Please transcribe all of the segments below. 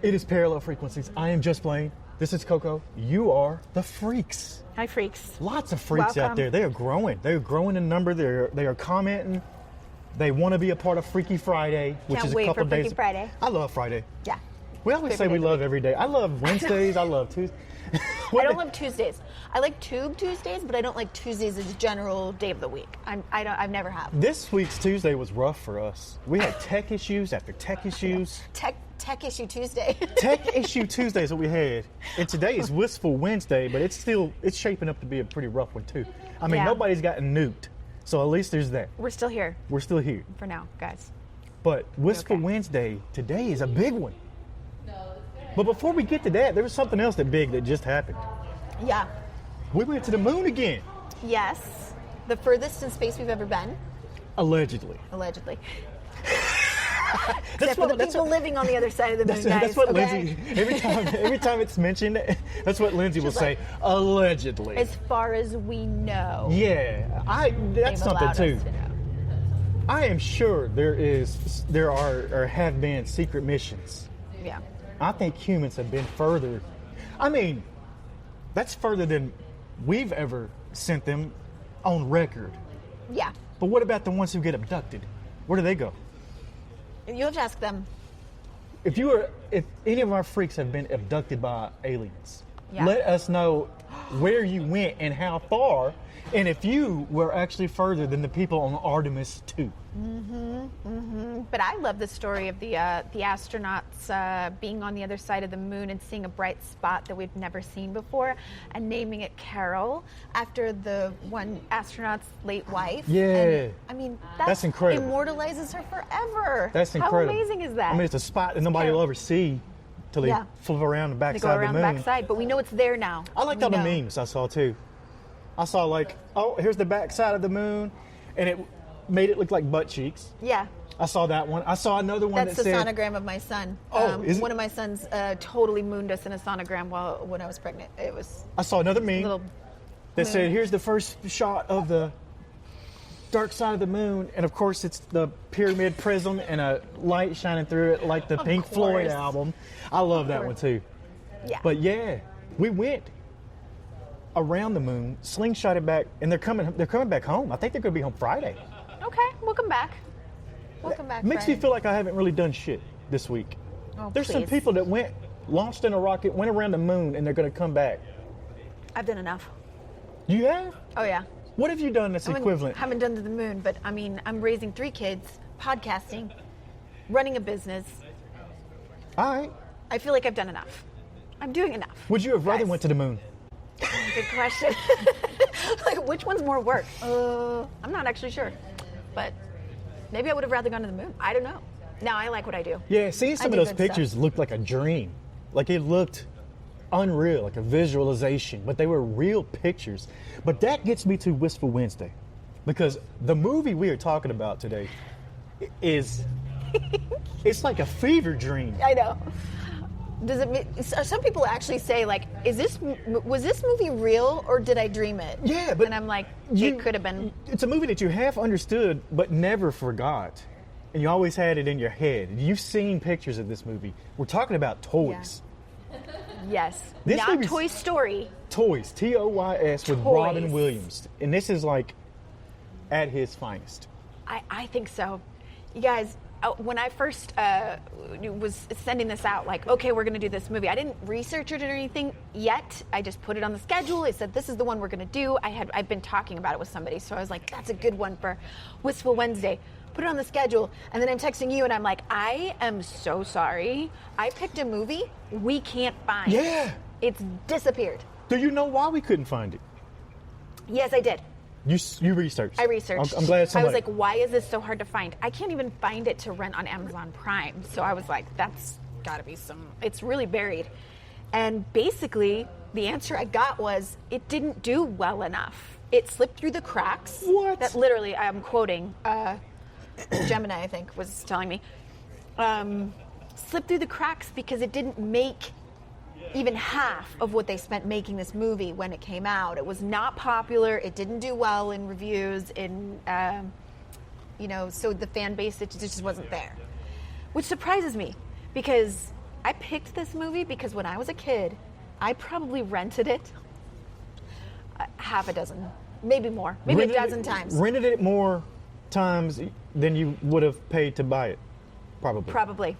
It is Parallel Frequencies. I am Just Blane. This is Coco. You are the freaks. Hi, freaks. Lots of freaks out there. They are growing. They are growing in number. They are commenting. They want to be a part of Freaky Friday, which Can't is a wait couple for days. Freaky Friday. I love Friday. Yeah. We always say we love every day. I love Wednesdays. I love Tuesdays. I don't love Tuesdays. I like Tube Tuesdays, but I don't like Tuesdays as a general day of the week. I've never have. This week's Tuesday was rough for us. We had tech issues after tech issues. Tech issue Tuesday. Tech issue Tuesday is what we had. And today is Whistful Wednesday, but it's shaping up to be a pretty rough one too. I mean, nobody's gotten nuked. So at least there's that. We're still here. We're still here. For now, guys. But Whistful Wednesday today is a big one. But before we get to that, there was something else that just happened. Yeah. We went to the moon again. Yes. The furthest in space we've ever been. Allegedly. Except for the people living on the other side of the moon, guys. That's what Lindsay, every time it's mentioned, that's what Lindsay will say, allegedly. As far as we know. Yeah, that's something too. I am sure there are or have been secret missions. Yeah. I think humans have been further. I mean, that's further than we've ever sent them on record. Yeah. But what about the ones who get abducted? Where do they go? You have to ask them. If any of our freaks have been abducted by aliens, let us know where you went and how far, and if you were actually further than the people on Artemis 2. But I love the story of the astronauts being on the other side of the moon and seeing a bright spot that we've never seen before, and naming it Carol after the one astronaut's late wife. Yeah. And, I mean, that's incredible. Immortalizes her forever. That's incredible. How amazing is that? I mean, it's a spot that nobody will ever see till they flip around the backside of the moon. They go around the backside, but we know it's there now. I liked all the memes I saw too. I saw here's the backside of the moon, and it made it look like butt cheeks. Yeah. I saw that one. I saw another one that said... That's the sonogram of my son. One of my sons totally mooned us in a sonogram when I was pregnant. I saw another meme that said, here's the first shot of the dark side of the moon, and of course it's the pyramid prism and a light shining through it like the Pink Floyd album. I love that one too. Yeah. But yeah, we went around the moon, slingshotted back, and they're coming back home. I think they're going to be home Friday. Okay, welcome back. Welcome back. Makes me feel like I haven't really done shit this week. Oh, There's some people that launched in a rocket, went around the moon, and they're going to come back. I've done enough. You have? Oh yeah. What have you done that's equivalent? I haven't done to the moon, but I mean, I'm raising 3 kids, podcasting, running a business. All right. I feel like I've done enough. I'm doing enough. Would you have rather went to the moon? Good question. Like, which one's more work? I'm not actually sure, but maybe I would have rather gone to the moon. I don't know. Now I like what I do. Yeah, seeing some of those pictures looked like a dream. Like it looked unreal, like a visualization, but they were real pictures. But that gets me to Whistful Wednesday, because the movie we are talking about today is it's like a fever dream. I know. Some people actually say, like, was this movie real or did I dream it? Yeah, but and I'm like, it could have been. It's a movie that you half understood but never forgot, and you always had it in your head. You've seen pictures of this movie. We're talking about toys. Yeah. Yes, this not Toy Story. Toys, Toys with Robin Williams, and this is like at his finest. I think so, you guys. When I first was sending this out, like, okay, we're going to do this movie, I didn't research it or anything yet. I just put it on the schedule. I said, this is the one we're going to do. I've been talking about it with somebody, so I was like, that's a good one for Whistful Wednesday. Put it on the schedule. And then I'm texting you, and I'm like, I am so sorry. I picked a movie we can't find. Yeah. It's disappeared. Do you know why we couldn't find it? Yes, I did. You researched. I researched. I'm glad somebody... I was like, why is this so hard to find? I can't even find it to rent on Amazon Prime. So I was like, that's got to be it's really buried. And basically, the answer I got was, it didn't do well enough. It slipped through the cracks. What? That literally, I'm quoting, Gemini, I think, was telling me. Slipped through the cracks because it didn't make even half of what they spent making this movie when it came out. It was not popular. It didn't do well in reviews. So the fan base, it just wasn't there. Which surprises me, because I picked this movie because when I was a kid, I probably rented it half a dozen, maybe more, maybe a dozen times. Rented it more times than you would have paid to buy it, probably. Probably.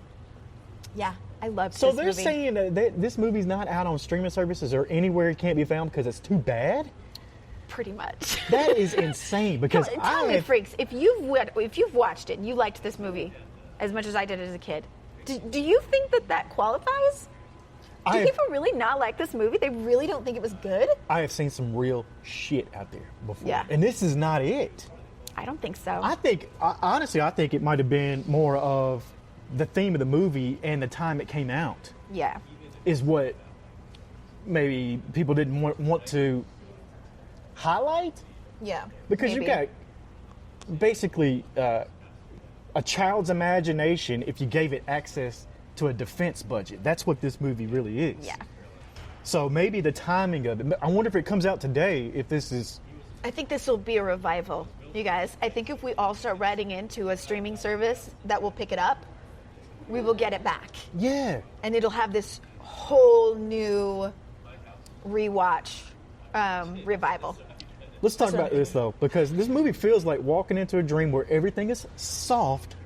Yeah, I loved so this they're movie. saying that this movie's not out on streaming services or anywhere it can't be found because it's too bad? Pretty much. That is insane because Tell me, freaks, if you've watched it and you liked this movie as much as I did as a kid, do you think that qualifies? Do people really not like this movie? They really don't think it was good? I have seen some real shit out there before. Yeah. And this is not it. I don't think so. Honestly, I think it might have been more of the theme of the movie and the time it came out. Yeah. Is what maybe people didn't want to highlight. Yeah. Because maybe. you got basically a child's imagination if you gave it access to a defense budget. That's what this movie really is. Yeah. So maybe the timing of it. I wonder if it comes out today, if this is... I think this will be a revival, you guys. I think if we all start writing into a streaming service that will pick it up, we will get it back. Yeah. And it'll have this whole new rewatch revival. Let's talk about this, though, because this movie feels like walking into a dream where everything is soft,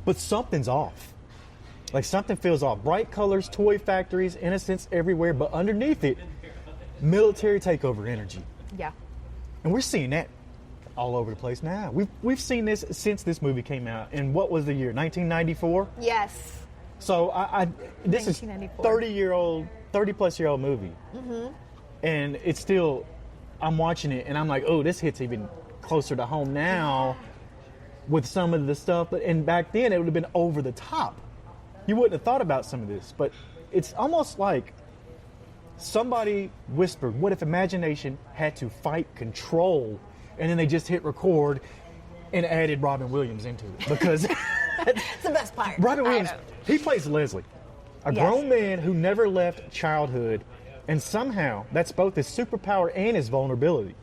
but something's off. Like something feels off. Bright colors, toy factories, innocence everywhere, but underneath it, military takeover energy. Yeah. And we're seeing that all over the place now. We've seen this since this movie came out. And what was the year? 1994? Yes. So this is 1994. 30 plus year old movie. Mm-hmm. And it's still, I'm watching it and I'm like, oh, this hits even closer to home now with some of the stuff. And back then it would have been over the top. You wouldn't have thought about some of this, but it's almost like somebody whispered, what if imagination had to fight control? And then they just hit record and added Robin Williams into it. Because it's the best part. Robin Williams, he plays Leslie, a grown man who never left childhood. And somehow that's both his superpower and his vulnerability,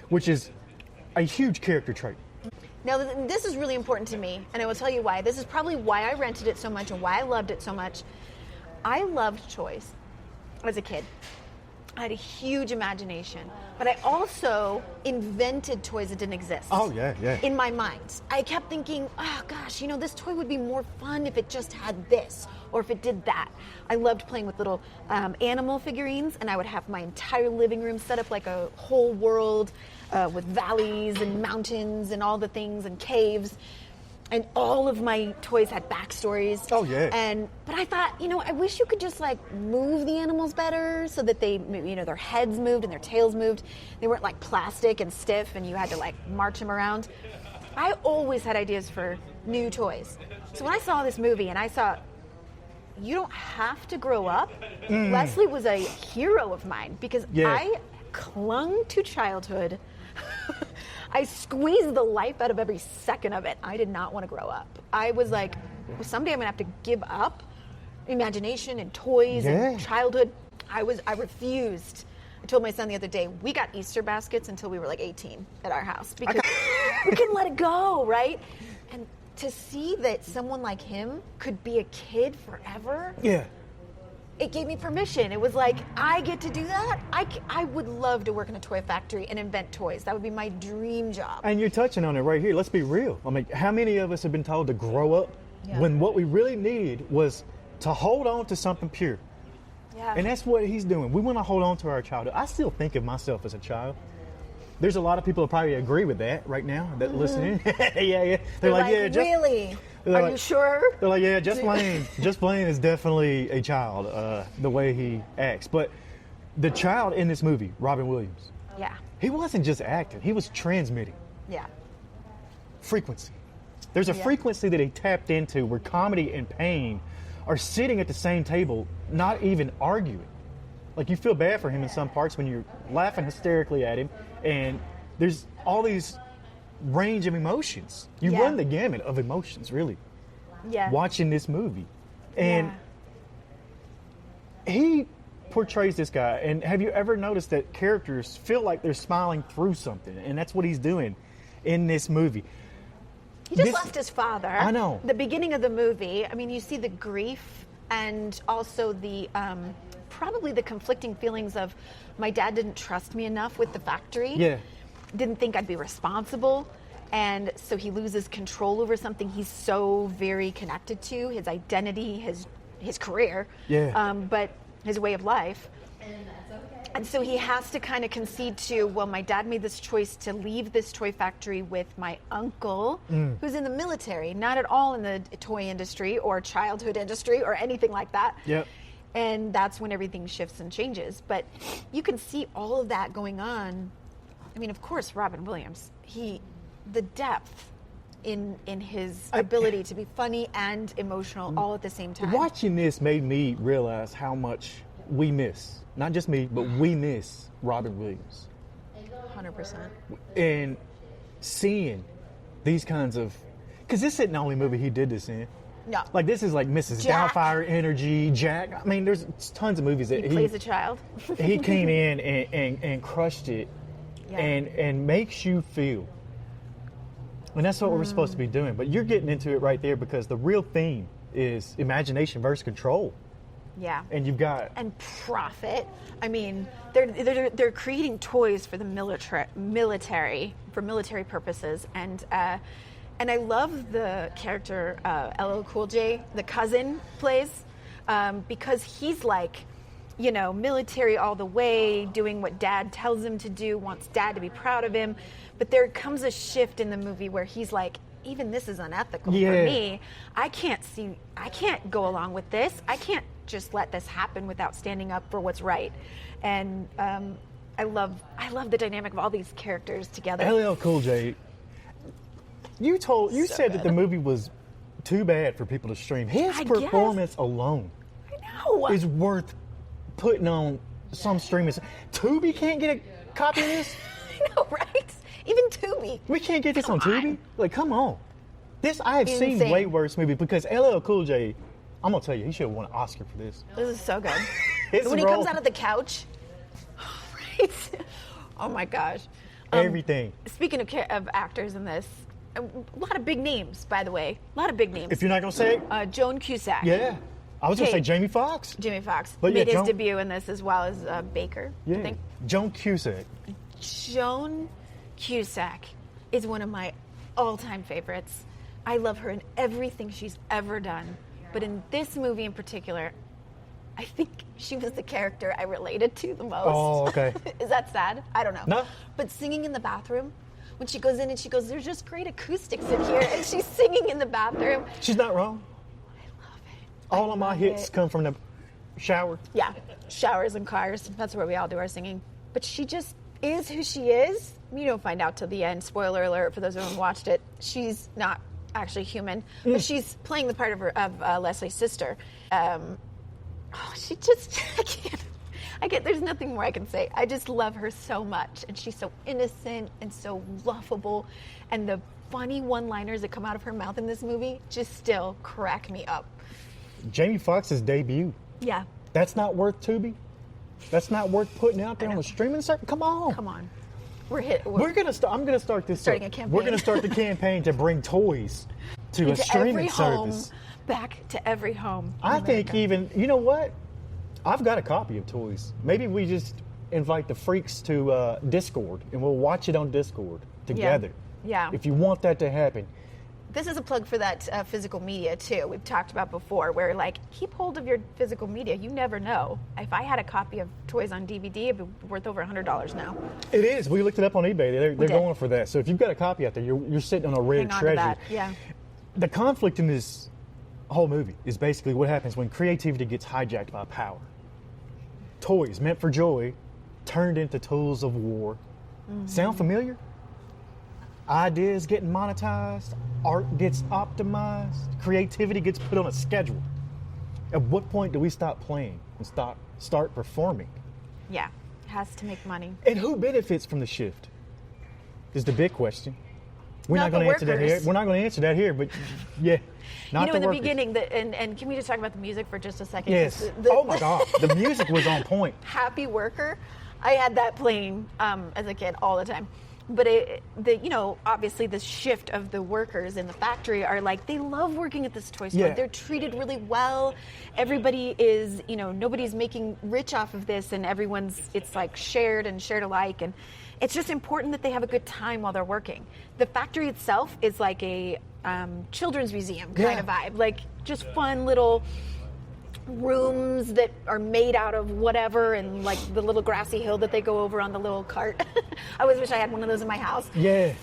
which is a huge character trait. Now, this is really important to me, and I will tell you why. This is probably why I rented it so much and why I loved it so much. I loved toys as a kid. I had a huge imagination, but I also invented toys that didn't exist. Oh, yeah, yeah. In my mind. I kept thinking, oh, gosh, this toy would be more fun if it just had this or if it did that. I loved playing with little animal figurines, and I would have my entire living room set up like a whole world with valleys and mountains and all the things and caves. And all of my toys had backstories. Oh, yeah. But I thought, I wish you could just move the animals better so that they, their heads moved and their tails moved. They weren't like plastic and stiff and you had to march them around. I always had ideas for new toys. So when I saw this movie and I saw, you don't have to grow up, Leslie was a hero of mine because I clung to childhood. I squeezed the life out of every second of it. I did not want to grow up. I was like, someday I'm going to have to give up imagination and toys and childhood. I refused. I told my son the other day, we got Easter baskets until we were 18 at our house because we couldn't let it go, right? And to see that someone like him could be a kid forever. Yeah. It gave me permission. It was like, I get to do that? I would love to work in a toy factory and invent toys. That would be my dream job. And you're touching on it right here. Let's be real. I mean, how many of us have been told to grow up when what we really needed was to hold on to something pure? Yeah. And that's what he's doing. We want to hold on to our childhood. I still think of myself as a child. There's a lot of people who probably agree with that right now that listening. yeah. They're like, yeah, just... Really? Are you sure? They're like, yeah, Just Blane is definitely a child, the way he acts. But the child in this movie, Robin Williams, he wasn't just acting, he was transmitting. Yeah. Frequency. There's a frequency that he tapped into where comedy and pain are sitting at the same table, not even arguing. Like, you feel bad for him in some parts when you're laughing hysterically at him, and there's all these range of emotions. You run the gamut of emotions, really, watching this movie. And he portrays this guy. And have you ever noticed that characters feel like they're smiling through something? And that's what he's doing in this movie. He just lost his father. I know. The beginning of the movie, I mean, you see the grief and also the probably the conflicting feelings of my dad didn't trust me enough with the factory. Yeah. Didn't think I'd be responsible. And so he loses control over something he's so very connected to, his identity, his career, but his way of life. And so he has to kind of concede to, well, my dad made this choice to leave this toy factory with my uncle, who's in the military, not at all in the toy industry or childhood industry or anything like that. Yep. And that's when everything shifts and changes. But you can see all of that going on. I mean, of course, Robin Williams, the depth in his ability to be funny and emotional all at the same time. Watching this made me realize how much we miss, not just me, but we miss Robin Williams. 100%. And seeing these kinds of, because this isn't the only movie he did this in. No. Like, this is like Mrs. Jack. Doubtfire energy, Jack. I mean, there's tons of movies that He plays a child. he came in and crushed it, and makes you feel. And that's what we're supposed to be doing. But you're getting into it right there, because the real theme is imagination versus control. Yeah. And you've got... And profit. I mean, they're creating toys for the military for military purposes. And I love the character LL Cool J, the cousin plays, because he's like, you know, military all the way, doing what dad tells him to do, wants dad to be proud of him. But there comes a shift in the movie where he's like, even this is unethical for me. I can't go along with this. I can't just let this happen without standing up for what's right. And I love the dynamic of all these characters together. LL Cool J, you said that the movie was too bad for people to stream. His performance alone is worth putting on some streaming. Tubi can't get a copy of this? I know, right? Even Tubi. We can't get this on Tubi? Like, come on. I have seen way worse movies, because LL Cool J, I'm going to tell you, he should have won an Oscar for this. This is so good. When he comes out of the couch, right? Oh my gosh. Everything. Speaking of actors in this, a lot of big names, by the way. A lot of big names. If you're not going to say it? Joan Cusack. Yeah. I was going to say Jamie Foxx. Jamie Foxx But made his debut in this, as well as Baker. Yeah. I think. Joan Cusack. Joan Cusack is one of my all-time favorites. I love her in everything she's ever done. But in this movie in particular, I think she was the character I related to the most. Oh, okay. Is that sad? I don't know. No. But singing in the bathroom, when she goes in and she goes, there's just great acoustics in here, and she's singing in the bathroom. She's not wrong. I love it. All of my hits come from the shower. Yeah, showers and cars. That's where we all do our singing. But she just is who she is. You don't find out till the end. Spoiler alert for those who haven't watched it. She's not actually human, but she's playing the part of Leslie's sister. She just, I can't, there's nothing more I can say. I just love her so much, and she's so innocent and so lovable, and the funny one-liners that come out of her mouth in this movie just still crack me up. Jamie Foxx's debut. Yeah. That's not worth Tubi? That's not worth putting out there on the streaming service? Come on. Come on. I'm gonna start this. Starting a campaign. We're gonna start the campaign to bring toys to a streaming service. Back to every home. I think even, you know what? I've got a copy of toys. Maybe we just invite the freaks to Discord, and we'll watch it on Discord together. Yeah. If you want that to happen. This is a plug for that physical media, too. We've talked about before, where, like, keep hold of your physical media. You never know. If I had a copy of toys on DVD, it'd be worth over $100 now. It is. We looked it up on eBay. They're going for that. So if you've got a copy out there, you're sitting on a rare Hang on treasure. to that. Yeah. The conflict in this whole movie is basically what happens when creativity gets hijacked by power. Toys meant for joy turned into tools of war. Sound familiar? Ideas getting monetized, art gets optimized, creativity gets put on a schedule. At what point do we stop playing and start performing? Yeah, it has to make money. And who benefits from the shift is the big question. We're not going to answer that here. workers. We're not going to answer that here, but yeah, not in the workers. beginning, and can we just talk about the music for just a second? Yes. Oh my God, the music was on point. Happy Worker, I had that playing as a kid all the time. But obviously the shift of the workers in the factory are like, they love working at this toy store. Yeah. They're treated really well. Everybody is, nobody's making rich off of this, and it's like shared and shared alike. And it's just important that they have a good time while they're working. The factory itself is like a children's museum kind of vibe, like just fun little rooms that are made out of whatever, and like the little grassy hill that they go over on the little cart. I always wish I had one of those in my house. Yeah.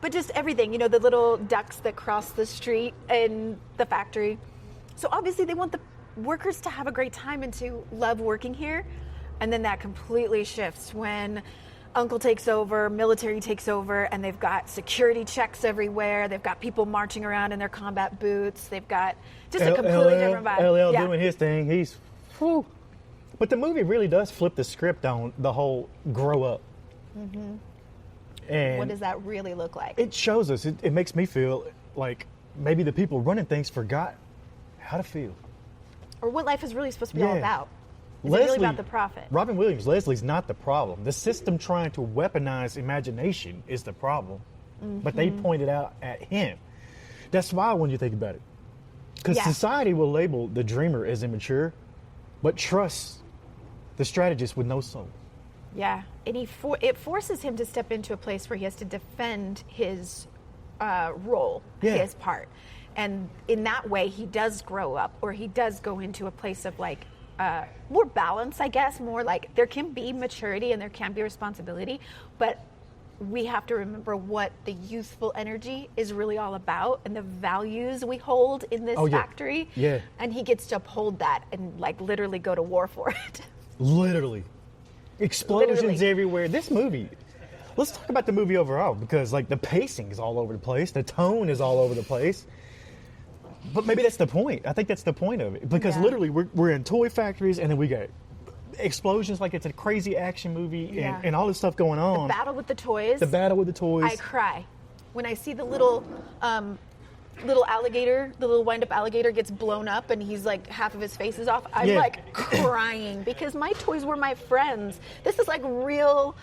But just everything, the little ducks that cross the street in the factory. So obviously they want the workers to have a great time and to love working here. And then that completely shifts when Uncle takes over, military takes over, and they've got security checks everywhere. They've got people marching around in their combat boots. They've got just a completely different vibe. LL doing his thing. He's, whew. But the movie really does flip the script on the whole grow up. Mm-hmm. And what does that really look like? It shows us. It makes me feel like maybe the people running things forgot how to feel. Or what life is really supposed to be all about. Is Leslie, it really about the profit? Robin Williams, Leslie's not the problem. The system trying to weaponize imagination is the problem. Mm-hmm. But they pointed out at him. That's why when you think about it. Because society will label the dreamer as immature, but trusts the strategist with no soul. Yeah, and it forces him to step into a place where he has to defend his role, his part. And in that way, he does grow up, or he does go into a place of like, more balance, I guess, more like there can be maturity and there can be responsibility, but we have to remember what the youthful energy is really all about and the values we hold in this factory. Yeah. And he gets to uphold that and like literally go to war for it. Literally. Explosions everywhere. This movie, let's talk about the movie overall, because like the pacing is all over the place. The tone is all over the place. But maybe that's the point. I think that's the point of it. Because literally we're in toy factories, and then we got explosions like it's a crazy action movie and all this stuff going on. The battle with the toys. I cry. When I see the little alligator, the little wind-up alligator gets blown up and he's like half of his face is off, I'm like crying because my toys were my friends. This is like real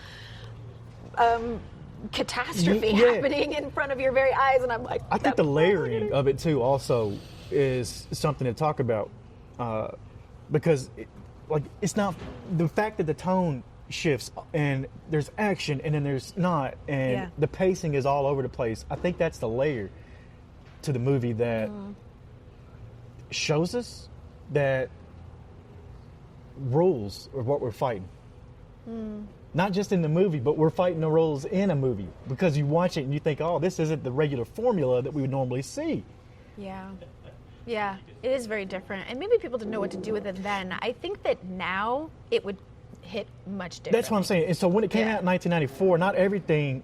catastrophe happening in front of your very eyes, and I'm like, I think the layering of it too also is something to talk about, because it's not the fact that the tone shifts and there's action and then there's not, and the pacing is all over the place. I think that's the layer to the movie that shows us that rules are what we're fighting. Not just in the movie, but we're fighting the roles in a movie, because you watch it and you think, oh, this isn't the regular formula that we would normally see. Yeah, it is very different. And maybe people didn't know what to do with it then. I think that now it would hit much different. That's what I'm saying. And so when it came out in 1994, not everything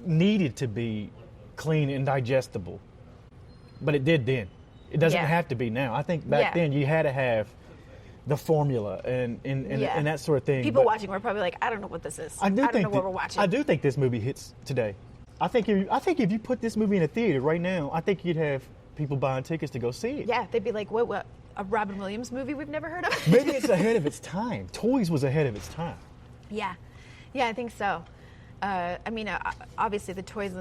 needed to be clean and digestible. But it did then. It doesn't have to be now. I think back then you had to have the formula and that sort of thing. People watching were probably like, I don't know what this is. I don't know what we're watching. I do think this movie hits today. I think if you put this movie in a theater right now, I think you'd have people buying tickets to go see it. Yeah, they'd be like, what, a Robin Williams movie we've never heard of? Maybe it's ahead of its time. Toys was ahead of its time. Yeah, I think so. I mean, obviously the toys,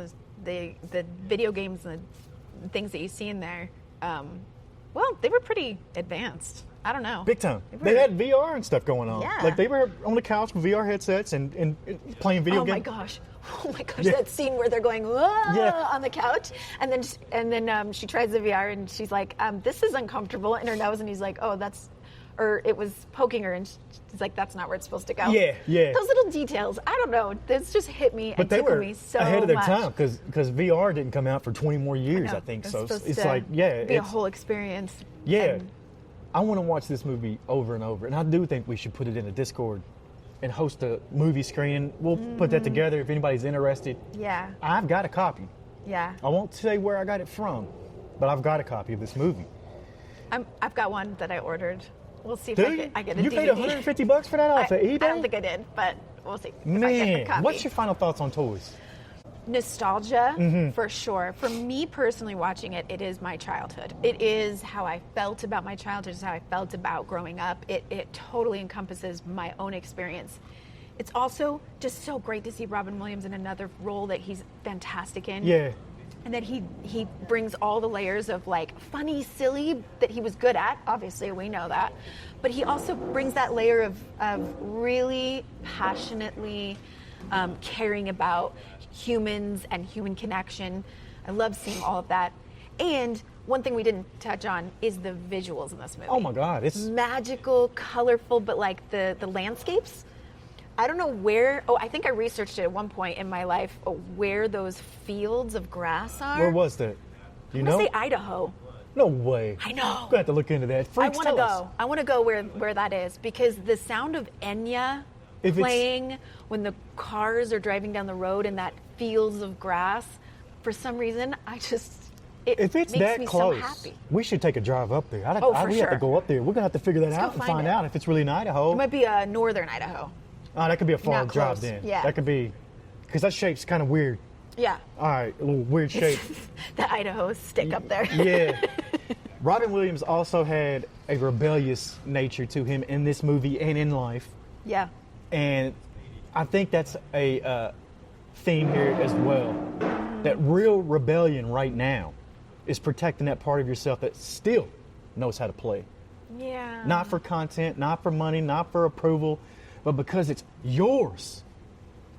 the video games and the things that you see in there, well, they were pretty advanced. I don't know. Big time. They had VR and stuff going on. Yeah. Like they were on the couch with VR headsets and playing video games. Oh my gosh, that scene where they're going on the couch, and then she tries the VR and she's like, this is uncomfortable in her nose, and he's like, or it was poking her, and she's like, that's not where it's supposed to go. Yeah. Those little details, I don't know, this just hit me and tickled me so much. But they were ahead of their time, because VR didn't come out for 20 more years, I think. So it's like, be a whole experience. Yeah. I want to watch this movie over and over, and I do think we should put it in a Discord and host a movie screening. We'll put that together if anybody's interested. Yeah. I've got a copy. Yeah. I won't say where I got it from, but I've got a copy of this movie. I've got one that I ordered. We'll see if I get a DVD. You paid $150 for that off of eBay? I don't think I did, but we'll see. Man, if I get a copy. What's your final thoughts on toys? Nostalgia, for sure. For me personally watching it, it is my childhood. It is how I felt about my childhood. It's how I felt about growing up. It totally encompasses my own experience. it's also just so great to see Robin Williams in another role that he's fantastic in. Yeah. And that he brings all the layers of like funny, silly that he was good at. Obviously, we know that. But he also brings that layer of really passionately caring about humans and human connection. I love seeing all of that. And one thing we didn't touch on is the visuals in this movie. Oh my God, it's magical, colorful, but like the landscapes. I don't know where. Oh, I think I researched it at one point in my life where those fields of grass are. Where was that? I'm gonna say Idaho. No way. I know. We're gonna have to look into that. Freaks, I want to tell go. us. I want to go where that is because the sound of Enya playing when the cars are driving down the road and that fields of grass. For some reason, if it's makes that me close, so happy. we should take a drive up there. For we have to go up there. We're gonna have to figure that out and find out if it's really in Idaho. It might be northern Idaho. Oh, that could be a far Not drive close. then. Yeah. That could be, because that shape's kind of weird. Yeah. All right, a little weird shape. The Idaho stick up there. Yeah. Robin Williams also had a rebellious nature to him in this movie and in life. Yeah. And I think that's a theme here as well. That real rebellion right now is protecting that part of yourself that still knows how to play. Yeah. Not for content, not for money, not for approval, but because it's yours.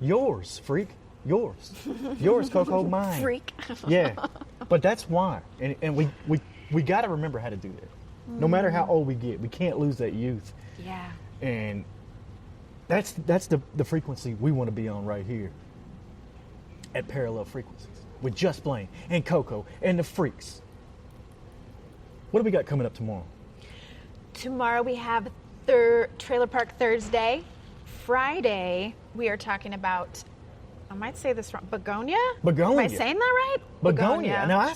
Yours, freak. Yours. Yours, Coco, mine. Freak. Yeah. But that's why. And we got to remember how to do that. No matter how old we get, we can't lose that youth. Yeah. And that's the frequency we want to be on right here at Parallel Frequencies with Just Blane and Coco and the Freaks. What do we got coming up tomorrow? Tomorrow we have Trailer Park Thursday. Friday, we are talking about, I might say this wrong, Begonia? Begonia. Am I saying that right? Begonia. Now,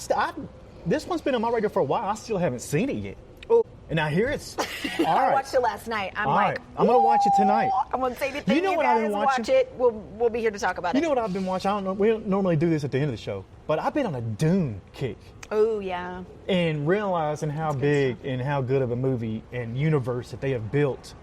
this one's been on my radar for a while. I still haven't seen it yet. Oh. And I hear it's all I right. watched it last night. I'm All like, right. I'm going to watch it tonight. I won't say anything. You know what I've been watching? Watch it. We'll be here to talk about it. You know what I've been watching? I don't know. We don't normally do this at the end of the show, but I've been on a Dune kick. Oh, yeah. And realizing how big and how good of a movie and universe that they have built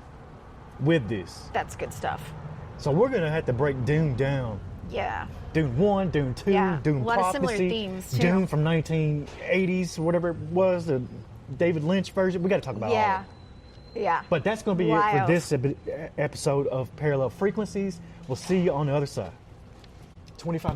with this. That's good stuff. So we're going to have to break Dune down. Yeah. Dune 1, Dune 2, Yeah. Dune A lot of similar Prophecy, themes, too. Dune from 1980s, whatever it was, the David Lynch version. We got to talk about all of it. Yeah. But that's going to be it for this episode of Parallel Frequencies. We'll see you on the other side. 25